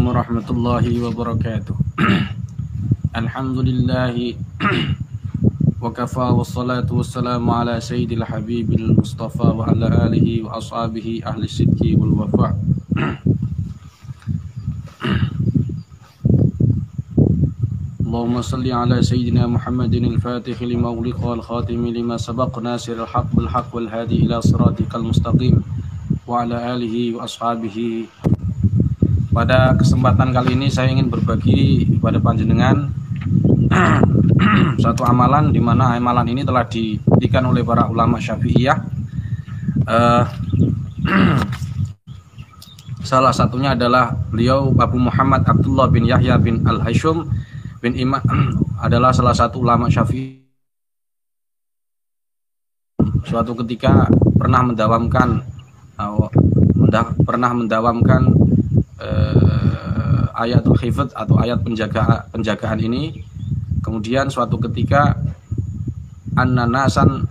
warahmatullahi wabarakatuh. Alhamdulillahi wa kafa wassalatu wassalamu ala sayyidil habibil mustafa wa ala alihi wa ashabihi ahli sidki wal wafa. Allahumma salli ala sayyidina Muhammadin al-fatih lima uliqa al-khatimi lima sabaq nasiril haq bil haq wal hadi ila siratikal mustaqim wa ala alihi wa ashabihi. Pada kesempatan kali ini saya ingin berbagi kepada panjenengan satu amalan, di mana amalan ini telah dibuktikan oleh para ulama Syafi'iyah. Salah satunya adalah beliau Abu Muhammad Abdullah bin Yahya bin Al-Hashum bin Imam, adalah salah satu ulama Syafi'i. Suatu ketika pernah mendawamkan ayatul hifdz atau ayat penjagaan ini. Kemudian suatu ketika an-nasan,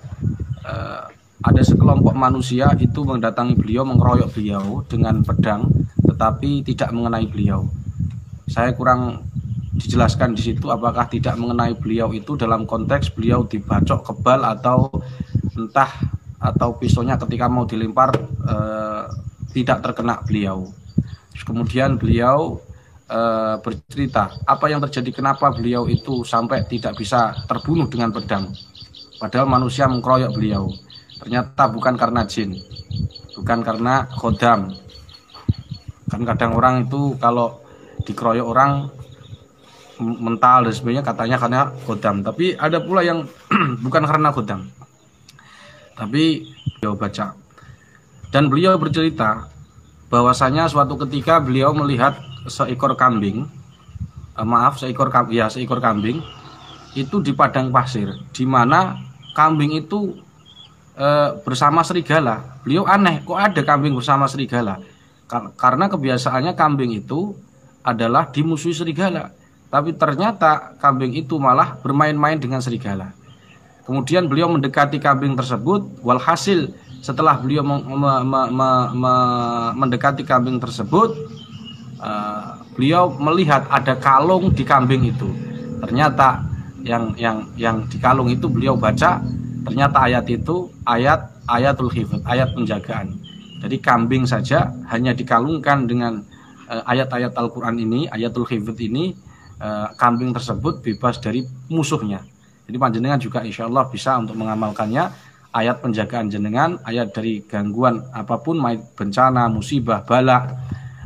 ada sekelompok manusia itu mendatangi beliau, mengeroyok beliau dengan pedang, tetapi tidak mengenai beliau. Saya kurang dijelaskan di situ apakah tidak mengenai beliau itu dalam konteks beliau dibacok kebal atau entah, atau pisaunya ketika mau dilempar tidak terkena beliau. Kemudian beliau bercerita apa yang terjadi, kenapa beliau itu sampai tidak bisa terbunuh dengan pedang, padahal manusia mengkeroyok beliau. Ternyata bukan karena jin, bukan karena khodam. Kan kadang orang itu kalau dikeroyok orang mental dan sebagainya katanya karena khodam, tapi ada pula yang bukan karena khodam, tapi beliau baca. Dan beliau bercerita bahwasanya suatu ketika beliau melihat seekor kambing, seekor kambing itu di padang pasir, di mana kambing itu bersama serigala. Beliau aneh, kok ada kambing bersama serigala? Karena kebiasaannya kambing itu adalah dimusuhi serigala, tapi ternyata kambing itu malah bermain-main dengan serigala. Kemudian beliau mendekati kambing tersebut, walhasil setelah beliau mendekati kambing tersebut, beliau melihat ada kalung di kambing itu. Ternyata yang di kalung itu beliau baca, ternyata ayat itu ayatul hifdz, ayat penjagaan. Jadi kambing saja hanya dikalungkan dengan ayat-ayat Al-Quran ini, ayatul hifdz ini, kambing tersebut bebas dari musuhnya. Jadi panjenengan juga insya Allah bisa untuk mengamalkannya. Ayat penjagaan jenengan, ayat dari gangguan apapun, bencana, musibah, bala,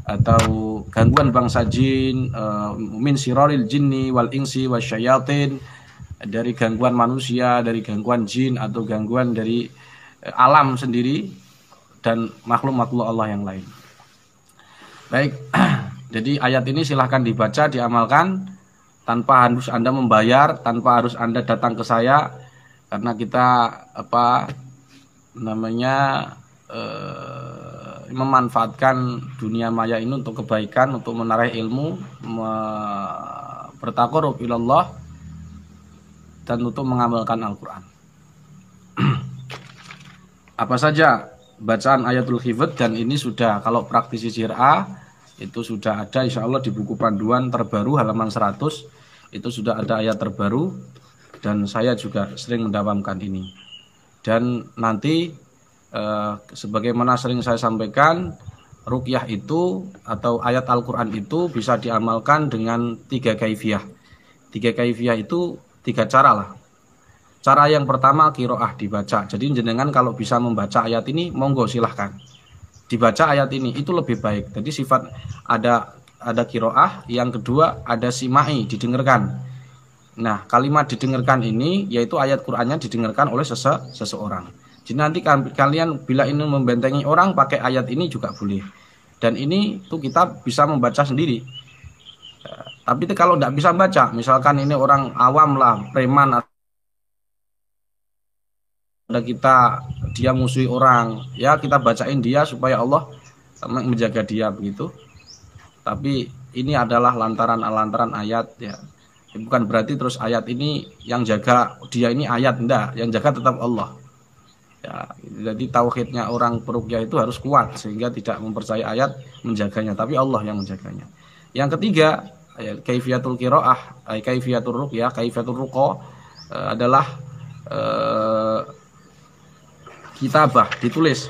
atau gangguan bangsa jin, min siraril jinni wal insi wasyayatin, dari gangguan manusia, dari gangguan jin, atau gangguan dari alam sendiri dan makhluk-makhluk Allah yang lain. Baik, jadi ayat ini silahkan dibaca, diamalkan tanpa harus Anda membayar, tanpa harus Anda datang ke saya, karena kita memanfaatkan dunia maya ini untuk kebaikan, untuk menarik ilmu, bertaqarrub ilallah, dan untuk mengamalkan Al-Quran. Apa saja bacaan ayatul hifdz, dan ini sudah, kalau praktisi Sirah itu sudah ada insya Allah di buku panduan terbaru halaman 100, itu sudah ada ayat terbaru, dan saya juga sering mendawamkan ini. Dan nanti sebagaimana sering saya sampaikan, ruqyah itu atau ayat Al-Quran itu bisa diamalkan dengan 3 kaifiyah. 3 kaifiyah itu 3 cara lah. Cara yang pertama qiraah, dibaca. Jadi jenengan kalau bisa membaca ayat ini, monggo silahkan dibaca ayat ini, itu lebih baik. Jadi sifat ada qiraah, yang kedua ada simai, didengarkan. Nah, kalimat didengarkan ini yaitu ayat Qur'annya didengarkan oleh seseorang. Jadi nanti kalian bila ini membentengi orang pakai ayat ini juga boleh. Dan ini tuh kita bisa membaca sendiri. Tapi kalau tidak bisa baca, misalkan ini orang awam lah, preman, ada dia musuhi orang, ya kita bacain dia supaya Allah menjaga dia begitu. Tapi ini adalah lantaran ayat ya. Bukan berarti terus ayat ini yang jaga dia ini ayat, enggak, yang jaga tetap Allah. Ya, jadi tauhidnya orang peruqyah itu harus kuat sehingga tidak mempercayai ayat menjaganya, tapi Allah yang menjaganya. Yang ketiga, kaifiyatul qiraah, kaifiyatul ruqyah, kaifiyatul ruqa adalah kitabah, ditulis.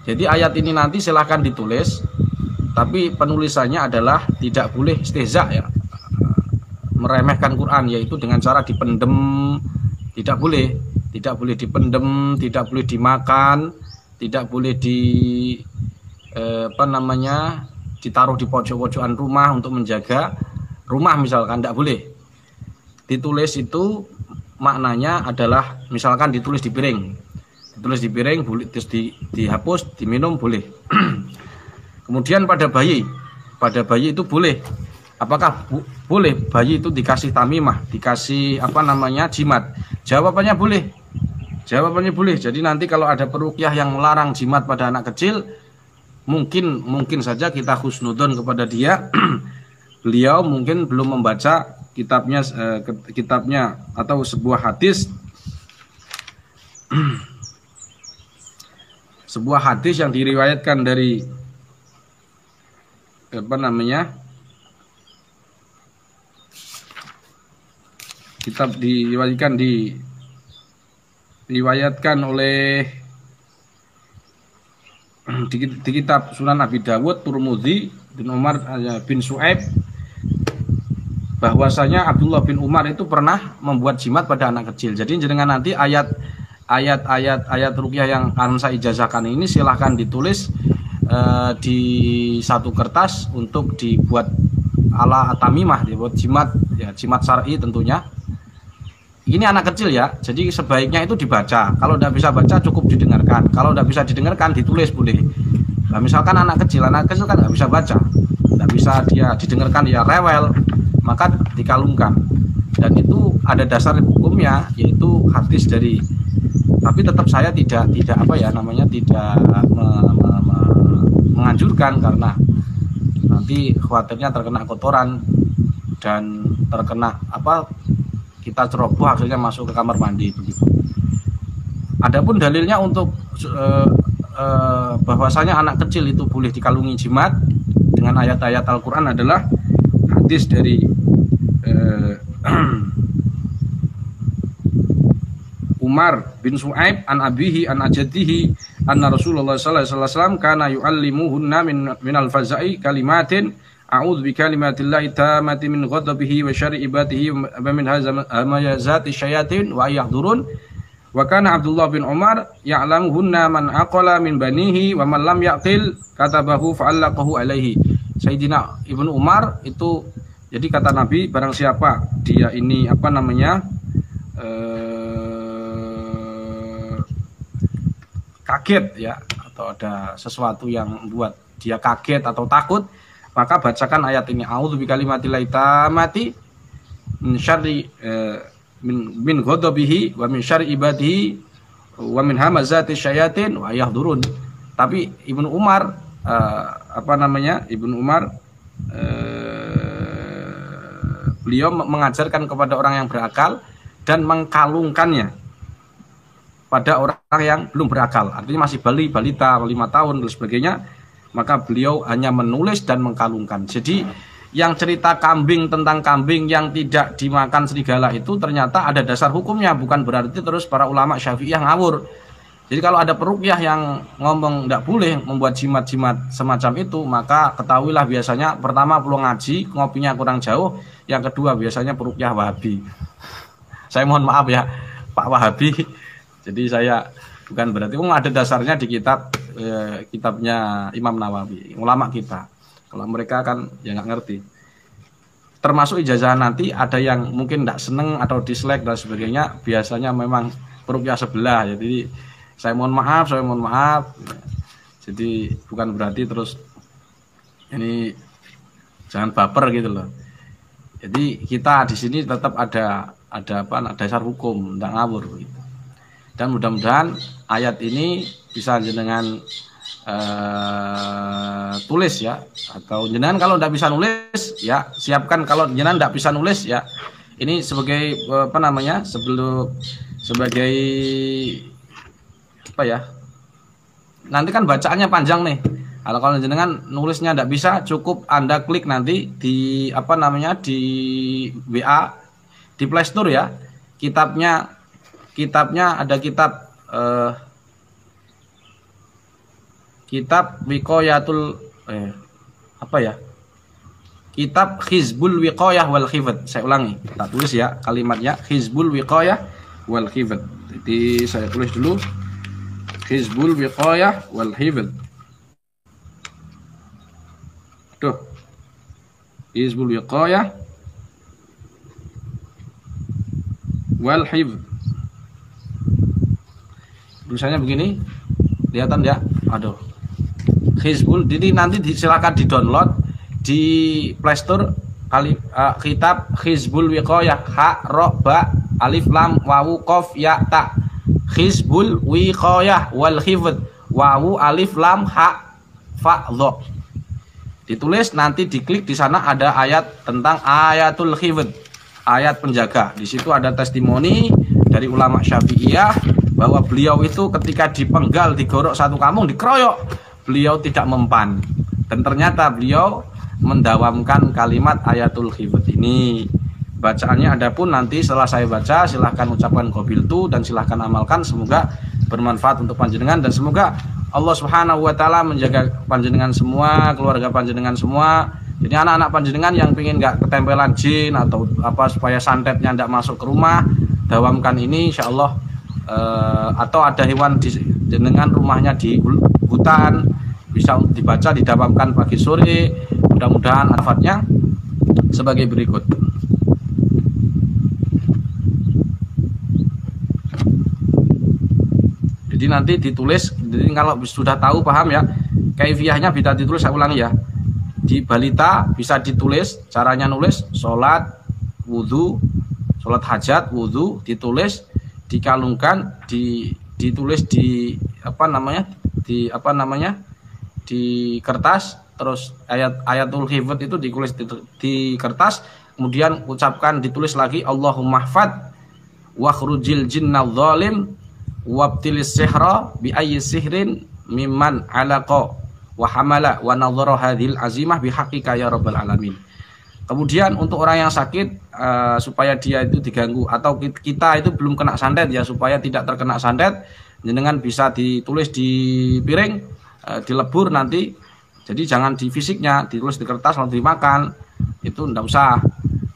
Jadi ayat ini nanti silahkan ditulis, tapi penulisannya adalah tidak boleh istihza ya, meremehkan Quran, yaitu dengan cara dipendem, tidak boleh dipendem, tidak boleh dimakan, tidak boleh ditaruh di pojok-pojokan rumah untuk menjaga rumah misalkan, tidak boleh. Ditulis itu maknanya adalah misalkan ditulis di piring boleh, terus dihapus, diminum boleh. Kemudian pada bayi itu boleh. Apakah boleh bayi itu dikasih tamimah, dikasih jimat? Jawabannya boleh. Jadi nanti kalau ada peruqyah yang melarang jimat pada anak kecil, mungkin saja kita husnudon kepada dia. Beliau mungkin belum membaca kitabnya atau sebuah hadis yang diriwayatkan dari kitab diriwayatkan oleh di kitab Sunan Abi Dawud, Turmudi, bin Umar bin Su'aib, bahwasanya Abdullah bin Umar itu pernah membuat jimat pada anak kecil. Jadi jenengan nanti ayat ruqyah yang akan saya ijazahkan ini silahkan ditulis di satu kertas untuk dibuat ala tamimah, dibuat jimat syar'i tentunya. Ini anak kecil ya, jadi sebaiknya itu dibaca. Kalau tidak bisa baca cukup didengarkan. Kalau tidak bisa didengarkan ditulis boleh. Nah, misalkan anak kecil kan nggak bisa baca, tidak bisa dia didengarkan, ya rewel, maka dikalungkan. Dan itu ada dasar hukumnya, yaitu hadis dari. Tapi tetap saya tidak menganjurkan, karena nanti khawatirnya terkena kotoran dan terkena kita ceroboh akhirnya masuk ke kamar mandi begitu. Adapun dalilnya untuk bahwasanya anak kecil itu boleh dikalungi jimat dengan ayat-ayat Al-Qur'an adalah hadis dari Umar bin Su'aib an abihi an ajadihi anna Rasulullah sallallahu alaihi wasallam kana yu'allimuhunna min al-faza'i kalimatin a'udzu bi kalimatillahi tammati min ghadabihi wa syarri ibadihi wa min hamazati syayatin wa yahdurun. Wa kana Abdullah bin Umar ya'lamuhunna man aqala min banihi wa man lam yaqil katabahu fa'allaqahu alaihi. Sayyidina Ibnu Umar itu, jadi kata Nabi, barang siapa dia ini kaget ya, atau ada sesuatu yang membuat dia kaget atau takut, maka bacakan ayat ini, a'udzu bikalimatillahi tammati min syarri min ghadabihi wa min syarri ibadihi wa min hamazati syayatin wa yahdurun. Tapi Ibnu Umar beliau mengajarkan kepada orang yang berakal dan mengkalungkannya pada orang yang belum berakal, artinya masih balita 5 tahun dan sebagainya, maka beliau hanya menulis dan mengkalungkan. Jadi yang cerita tentang kambing yang tidak dimakan serigala itu ternyata ada dasar hukumnya, bukan berarti terus para ulama Syafi'iyah ngawur. Jadi kalau ada peruqyah yang ngomong tidak boleh membuat jimat-jimat semacam itu, maka ketahuilah biasanya pertama perlu ngaji, ngopinya kurang jauh, yang kedua biasanya peruqyah Wahabi. Saya mohon maaf ya Pak Wahabi, jadi saya bukan berarti ada dasarnya di kitabnya Imam Nawawi, ulama kita. Kalau mereka kan ya nggak ngerti. Termasuk ijazah nanti ada yang mungkin tidak seneng atau dislike dan sebagainya, biasanya memang peruqyah sebelah. Jadi saya mohon maaf. Jadi bukan berarti terus ini jangan baper gitu loh. Jadi kita di sini tetap ada dasar hukum, tidak ngawur gitu. Dan mudah-mudahan ayat ini bisa jenengan tulis ya, atau jenengan kalau tidak bisa nulis ya siapkan, kalau jenengan tidak bisa nulis ya ini sebagai sebagai nanti kan bacaannya panjang nih, Kalau jenengan nulisnya tidak bisa, cukup Anda klik nanti di apa namanya di WA, di Play Store ya. Kitabnya ada kitab Wiqayatul apa ya? Kitab Hizbul Wiqayah wal Hifdz. Saya ulangi, tak tulis ya kalimatnya, Hizbul Wiqayah wal Hifdz. Jadi saya tulis dulu, Hizbul Wiqayah wal Hifdz. Tuh, Hizbul Wiqayah wal Hifdz. Tulisannya begini, kelihatan ya? Aduh, Hizbul. Jadi nanti silakan di download di Play Store kitab Hizbul Wiqayah, ha ro ba alif lam wawu qaf ya ta. Hizbul Wiqayah wal Hifdz, wawu alif lam ha fa dha. Ditulis, nanti diklik, di sana ada ayat tentang ayatul hifdz, ayat penjaga. Di situ ada testimoni dari ulama Syafi'iyah bahwa beliau itu ketika dipenggal, digorok satu kampung, dikeroyok, beliau tidak mempan. Dan ternyata beliau mendawamkan kalimat ayatul hifdz ini. Bacaannya adapun nanti setelah saya baca, silahkan ucapkan qabiltu dan silahkan amalkan. Semoga bermanfaat untuk panjenengan dan semoga Allah Subhanahu wa taala menjaga panjenengan semua, keluarga panjenengan semua. Jadi anak-anak panjenengan yang pengen nggak ketempelan jin atau apa supaya santetnya tidak masuk ke rumah, dawamkan ini insyaallah. Atau ada hewan di jenengan rumahnya di hutan, bisa dibaca, didawamkan pagi sore. Mudah-mudahan manfaatnya sebagai berikut. Jadi nanti ditulis, jadi kalau sudah tahu paham ya, kaifiyahnya bisa ditulis, saya ulangi ya. Di balita bisa ditulis, caranya nulis sholat, wudhu, sholat hajat, wudhu, ditulis, dikalungkan, ditulis di apa namanya, di kertas, terus ayatul hifdz itu ditulis di kertas, kemudian ucapkan, ditulis lagi Allahumma hfad wa khurujil jinnal zalim wabtilis sihra bi ayyi sihrin mimman alaqa wa hamala wa nadhara hadhil azimah bihaqqika ya rabbal alamin. Kemudian untuk orang yang sakit, supaya dia itu diganggu atau kita itu belum kena santet ya, supaya tidak terkena santet, jenengan bisa ditulis di piring, dilebur nanti. Jadi jangan di fisiknya, ditulis di kertas lalu dimakan, itu enggak usah.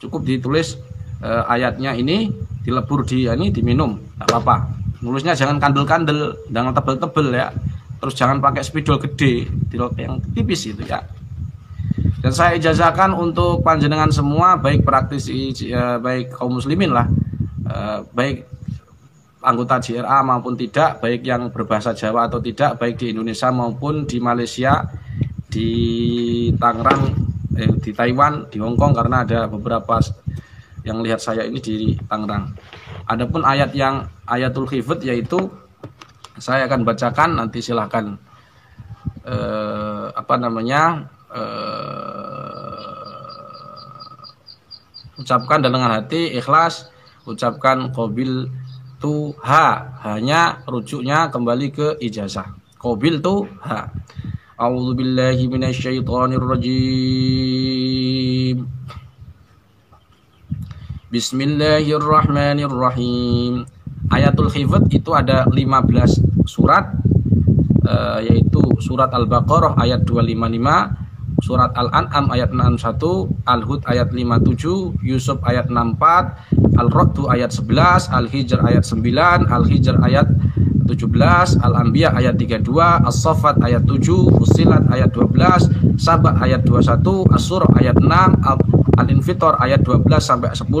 Cukup ditulis ayatnya ini, dilebur di ini, diminum, enggak apa-apa. Nulisnya jangan kandel-kandel, jangan tebel-tebel ya. Terus jangan pakai spidol gede, yang tipis itu ya. Dan saya ijazahkan untuk panjenengan semua, baik praktisi, baik kaum muslimin lah, baik anggota JRA maupun tidak, baik yang berbahasa Jawa atau tidak, baik di Indonesia maupun di Malaysia, di Tangerang, di Taiwan, di Hongkong, karena ada beberapa yang lihat saya ini di Tangerang. Adapun ayat yang ayatul hifdz, yaitu saya akan bacakan, nanti silahkan ucapkan dengan hati ikhlas, ucapkan qabil tuha, hanya rujuknya kembali ke ijazah, qabil tuha. A'udzubillahi minasyaitonirrajim. Bismillahirrahmanirrahim. Ayatul hifdz itu ada 15 surat, yaitu surat Al-Baqarah ayat 255, surat Al-An'am ayat 61, Al-Hud ayat 57, Yusuf ayat 64, Al-Ra'd ayat 11, Al-Hijr ayat 9, Al-Hijr ayat 17, Al-Anbiya ayat 32, As-Saffat ayat 7, Fussilat ayat 12, Saba ayat 21, As-Surah ayat 6, Al-Infitor ayat 12 sampai 10,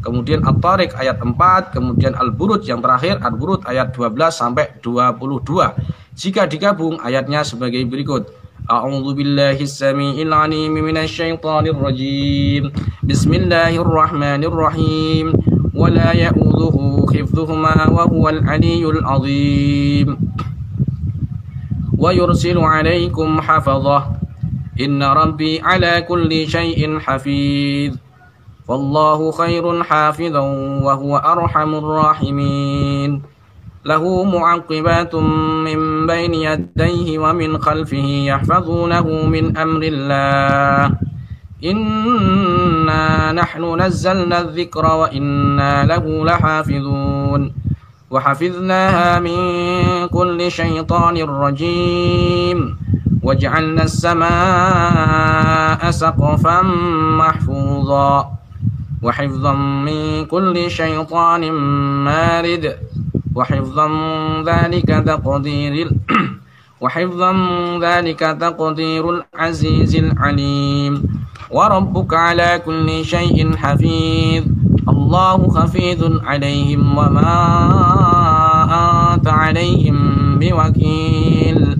kemudian At-Tariq ayat 4, kemudian Al-Buruj yang terakhir, Al-Buruj ayat 12 sampai 22. Jika digabung ayatnya sebagai berikut. A'udzubillahi samii'il 'aliim minasyaitonir rajim. Bismillahirrahmanirrahim. Wa la ya'udzuhu hifdzuhuma wa huwal 'aliyyul 'azim. Wa yursilu 'alaikum hafazah. Inna rabbi 'ala kulli syai'in hafiz. Wallahu khairun hafizan wa huwa arhamur rahimin. له معقبات من بين يديه ومن خلفه يحفظونه من أمر الله إنا نحن نزلنا الذكر وإنا له لحافظون وحفظناها من كل شيطان رجيم وجعلنا السماء سقفا محفوظا وحفظا من كل شيطان مارد وحفظا ذلك تقدير العزيز العليم وربك على كل شيء حفيظ الله حفيظ عليهم وما أنت عليهم بوكيل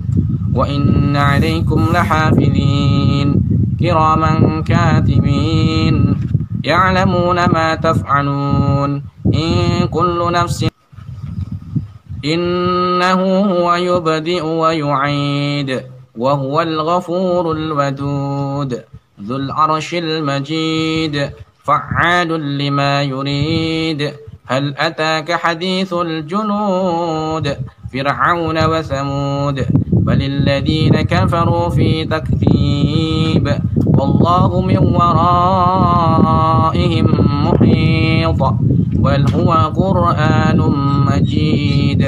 وإن عليكم لحافظين كراما كاتبين يعلمون ما تفعلون إن كل نفس إنه هو يبدئ ويعيد وهو الغفور الودود ذو العرش المجيد فعال لما يريد هل أتاك حديث الجنود فرعون وثمود بل الذين كفروا في تكذيب والله من ورائهم محيط بل هو قرآن مجيد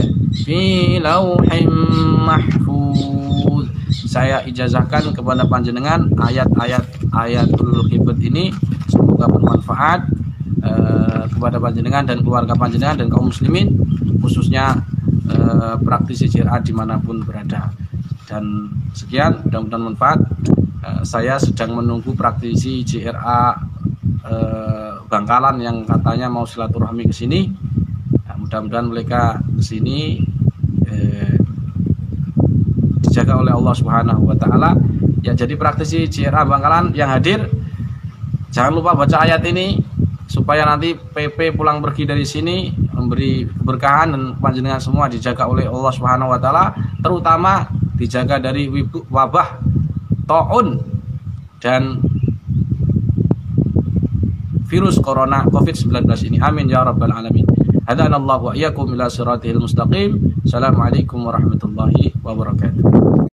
في لوح محفوظ. Saya ijazahkan kepada panjenengan ayat-ayat ayatul hibd ini, semoga bermanfaat kepada panjenengan dan keluarga panjenengan dan kaum muslimin, khususnya praktisi JRA dimanapun berada. Dan sekian, mudah-mudahan manfaat. Saya sedang menunggu praktisi JRA Bangkalan yang katanya mau silaturahmi ke sini. Mudah-mudahan mereka ke sini dijaga oleh Allah Subhanahu wa taala. Ya, jadi praktisi JRA Bangkalan yang hadir, jangan lupa baca ayat ini supaya nanti PP pulang pergi dari sini memberi keberkahan dan panjenengan semua dijaga oleh Allah Subhanahu wa taala, terutama dijaga dari wabah taun dan virus corona COVID-19 ini. Amin ya rabbal alamin. Hadanallahu wa iyyakum ila siratil mustaqim. Assalamualaikum warahmatullahi wabarakatuh.